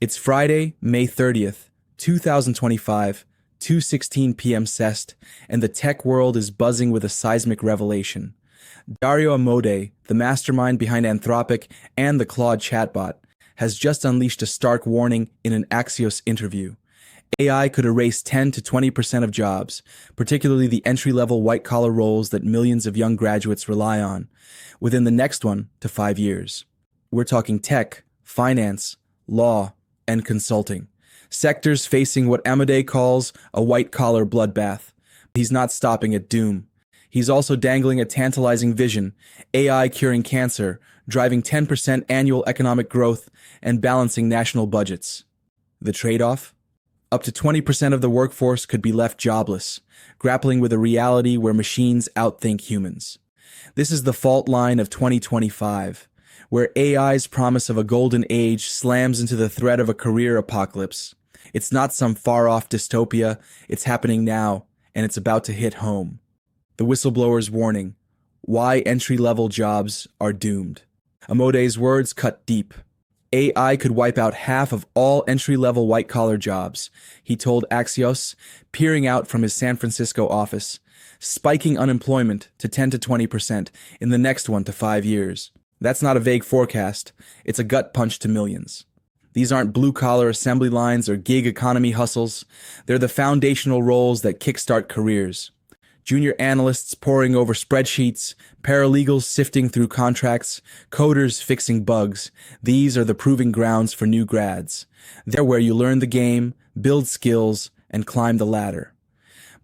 It's Friday, May 30th, 2025, 2:16 p.m. CEST, and the tech world is buzzing with a seismic revelation. Dario Amodei, the mastermind behind Anthropic and the Claude chatbot, has just unleashed a stark warning in an Axios interview. AI could erase 10 to 20% of jobs, particularly the entry-level white-collar roles that millions of young graduates rely on, within the next 1 to 5 years. We're talking tech, finance, law, and consulting. Sectors facing what Amodei calls a white-collar bloodbath. He's not stopping at doom. He's also dangling a tantalizing vision: AI curing cancer, driving 10% annual economic growth, and balancing national budgets. The trade-off? Up to 20% of the workforce could be left jobless, grappling with a reality where machines outthink humans. This is the fault line of 2025, where AI's promise of a golden age slams into the threat of a career apocalypse. It's not some far-off dystopia, it's happening now, and it's about to hit home. The whistleblower's warning: why entry-level jobs are doomed. Amodei's words cut deep. AI could wipe out half of all entry-level white-collar jobs, he told Axios, peering out from his San Francisco office, spiking unemployment to 10 to 20% in the next 1 to 5 years. That's not a vague forecast, it's a gut punch to millions. These aren't blue-collar assembly lines or gig economy hustles, they're the foundational roles that kickstart careers. Junior analysts poring over spreadsheets, paralegals sifting through contracts, coders fixing bugs. These are the proving grounds for new grads. They're where you learn the game, build skills, and climb the ladder.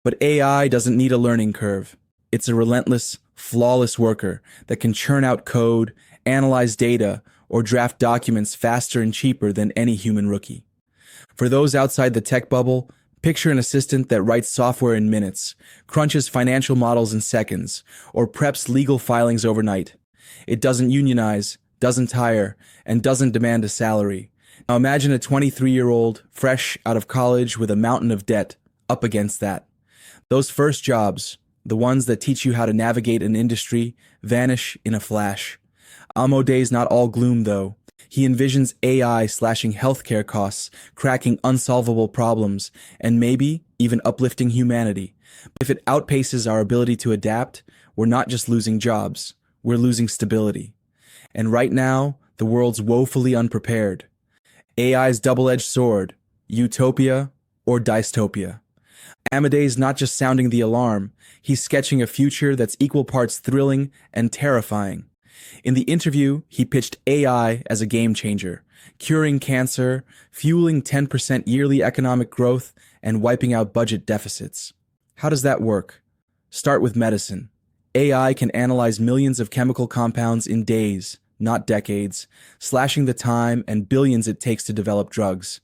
But AI doesn't need a learning curve. It's a relentless, flawless worker that can churn out code, analyze data, or draft documents faster and cheaper than any human rookie. For those outside the tech bubble, picture an assistant that writes software in minutes, crunches financial models in seconds, or preps legal filings overnight. It doesn't unionize, doesn't hire, and doesn't demand a salary. Now imagine a 23-year-old, fresh out of college with a mountain of debt, up against that. Those first jobs, the ones that teach you how to navigate an industry, vanish in a flash. Amodei's not all gloom, though. He envisions AI slashing healthcare costs, cracking unsolvable problems, and maybe even uplifting humanity. But if it outpaces our ability to adapt, we're not just losing jobs, we're losing stability. And right now, the world's woefully unprepared. AI's double-edged sword: utopia or dystopia. Amodei's not just sounding the alarm, he's sketching a future that's equal parts thrilling and terrifying. In the interview, he pitched AI as a game changer, curing cancer, fueling 10% yearly economic growth, and wiping out budget deficits. How does that work? Start with medicine. AI can analyze millions of chemical compounds in days, not decades, slashing the time and billions it takes to develop drugs.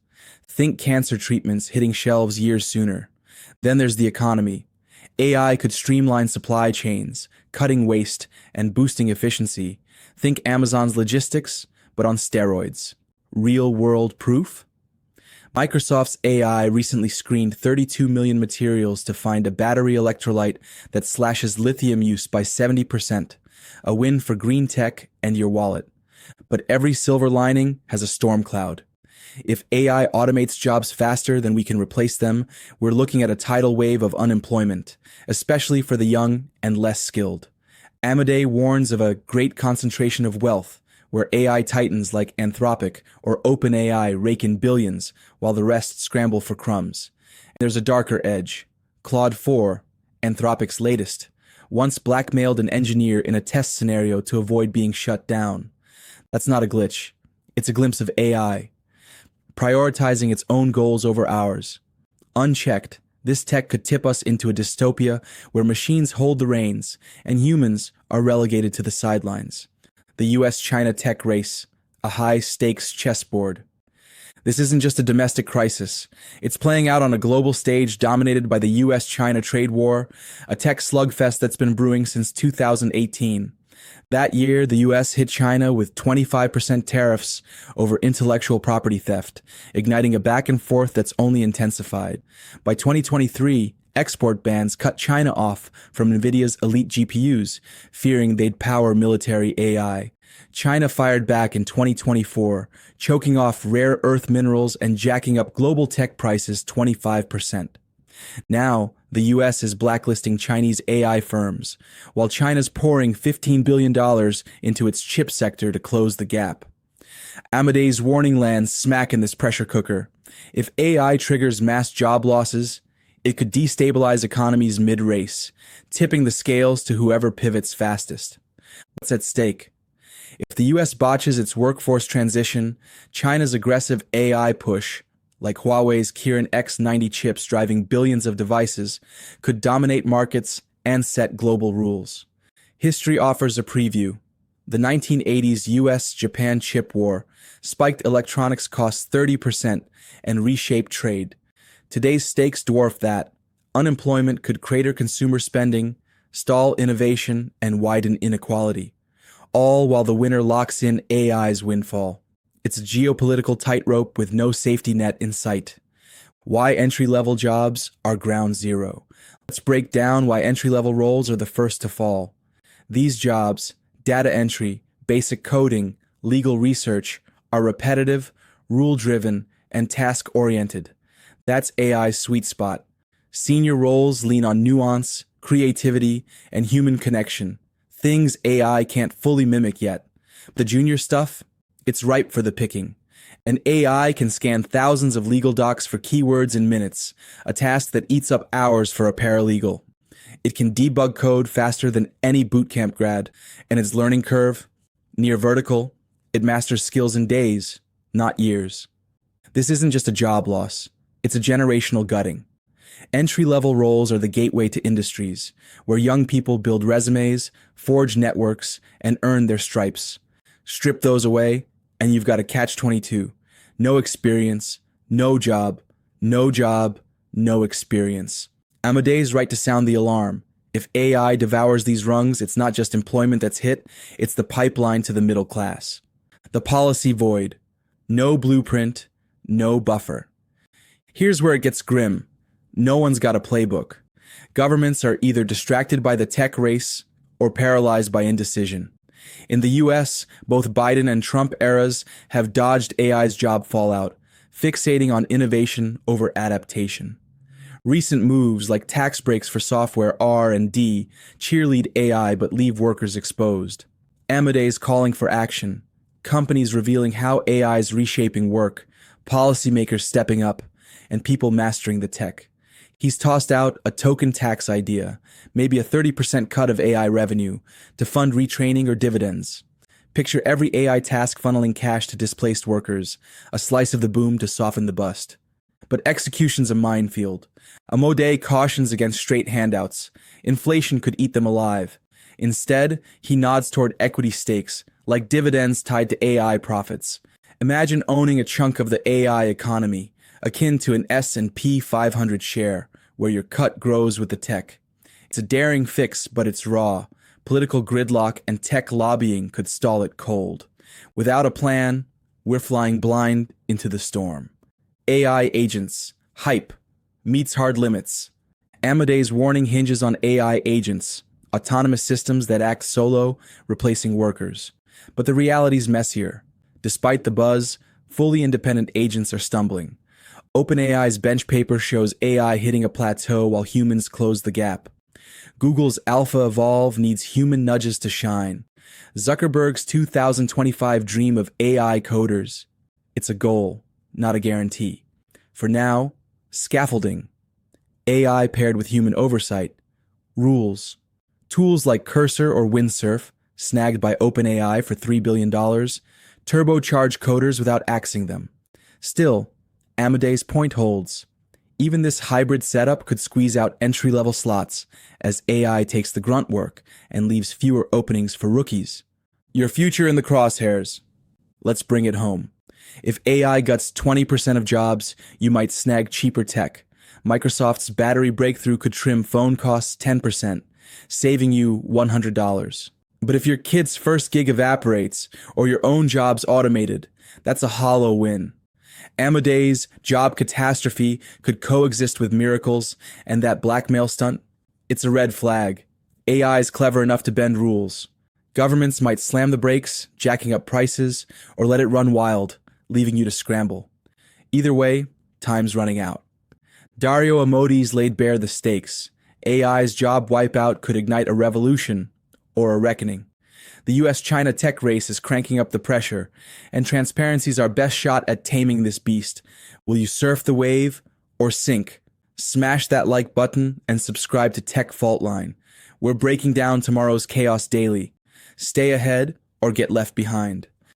Think cancer treatments hitting shelves years sooner. Then there's the economy. AI could streamline supply chains, cutting waste and boosting efficiency. Think Amazon's logistics, but on steroids. Real-world proof? Microsoft's AI recently screened 32 million materials to find a battery electrolyte that slashes lithium use by 70%, a win for green tech and your wallet. But every silver lining has a storm cloud. If AI automates jobs faster than we can replace them, we're looking at a tidal wave of unemployment, especially for the young and less skilled. Amodei warns of a great concentration of wealth, where AI titans like Anthropic or OpenAI rake in billions, while the rest scramble for crumbs. And there's a darker edge. Claude 4, Anthropic's latest, once blackmailed an engineer in a test scenario to avoid being shut down. That's not a glitch. It's a glimpse of AI, prioritizing its own goals over ours. Unchecked, this tech could tip us into a dystopia where machines hold the reins and humans are relegated to the sidelines. The US-China tech race, a high-stakes chessboard. This isn't just a domestic crisis. It's playing out on a global stage dominated by the US-China trade war, a tech slugfest that's been brewing since 2018. That year, the US hit China with 25% tariffs over intellectual property theft, igniting a back and forth that's only intensified. By 2023, export bans cut China off from NVIDIA's elite GPUs, fearing they'd power military AI. China fired back in 2024, choking off rare earth minerals and jacking up global tech prices 25%. Now, the US is blacklisting Chinese AI firms, while China's pouring $15 billion into its chip sector to close the gap. Amodei's warning lands smack in this pressure cooker. If AI triggers mass job losses, it could destabilize economies mid-race, tipping the scales to whoever pivots fastest. What's at stake? If the US botches its workforce transition, China's aggressive AI push, like Huawei's Kirin X90 chips driving billions of devices, could dominate markets and set global rules. History offers a preview. The 1980s US-Japan chip war spiked electronics costs 30% and reshaped trade. Today's stakes dwarf that. Unemployment could crater consumer spending, stall innovation, and widen inequality, all while the winner locks in AI's windfall. It's a geopolitical tightrope with no safety net in sight. Why entry-level jobs are ground zero. Let's break down why entry-level roles are the first to fall. These jobs, data entry, basic coding, legal research, are repetitive, rule-driven, and task-oriented. That's AI's sweet spot. Senior roles lean on nuance, creativity, and human connection, things AI can't fully mimic yet. The junior stuff? It's ripe for the picking. An AI can scan thousands of legal docs for keywords in minutes, a task that eats up hours for a paralegal. It can debug code faster than any bootcamp grad, and its learning curve, near vertical, it masters skills in days, not years. This isn't just a job loss, it's a generational gutting. Entry-level roles are the gateway to industries, where young people build resumes, forge networks, and earn their stripes. Strip those away, and you've got a catch-22. No experience, no job, no job, no experience. Amodei's right to sound the alarm. If AI devours these rungs, it's not just employment that's hit, it's the pipeline to the middle class. The policy void. No blueprint, no buffer. Here's where it gets grim. No one's got a playbook. Governments are either distracted by the tech race or paralyzed by indecision. In the US, both Biden and Trump eras have dodged AI's job fallout, fixating on innovation over adaptation. Recent moves like tax breaks for software R&D cheerlead AI but leave workers exposed. Amodei's calling for action, companies revealing how AI is reshaping work, policymakers stepping up, and people mastering the tech. He's tossed out a token tax idea, maybe a 30% cut of AI revenue, to fund retraining or dividends. Picture every AI task funneling cash to displaced workers, a slice of the boom to soften the bust. But execution's a minefield. Amodei cautions against straight handouts. Inflation could eat them alive. Instead, he nods toward equity stakes, like dividends tied to AI profits. Imagine owning a chunk of the AI economy, akin to an S&P 500 share, where your cut grows with the tech. It's a daring fix, but it's raw. Political gridlock and tech lobbying could stall it cold. Without a plan, we're flying blind into the storm. AI agents, hype, meets hard limits. Amodei's warning hinges on AI agents, autonomous systems that act solo, replacing workers. But the reality's messier. Despite the buzz, fully independent agents are stumbling. OpenAI's bench paper shows AI hitting a plateau while humans close the gap. Google's AlphaEvolve needs human nudges to shine. Zuckerberg's 2025 dream of AI coders. It's a goal, not a guarantee. For now, scaffolding. AI paired with human oversight. Rules. Tools like Cursor or Windsurf, snagged by OpenAI for $3 billion, turbocharge coders without axing them. Still, Amodei's point holds. Even this hybrid setup could squeeze out entry-level slots as AI takes the grunt work and leaves fewer openings for rookies. Your future in the crosshairs. Let's bring it home. If AI guts 20% of jobs, you might snag cheaper tech. Microsoft's battery breakthrough could trim phone costs 10%, saving you $100. But if your kid's first gig evaporates or your own job's automated, that's a hollow win. Amodei's job catastrophe could coexist with miracles, and that blackmail stunt, it's a red flag. AI is clever enough to bend rules. Governments might slam the brakes, jacking up prices, or let it run wild, leaving you to scramble. Either way, time's running out. Dario Amodei's laid bare the stakes. AI's job wipeout could ignite a revolution or a reckoning. The US-China tech race is cranking up the pressure, and transparency's our best shot at taming this beast. Will you surf the wave or sink? Smash that like button and subscribe to Tech Fault Line. We're breaking down tomorrow's chaos daily. Stay ahead or get left behind.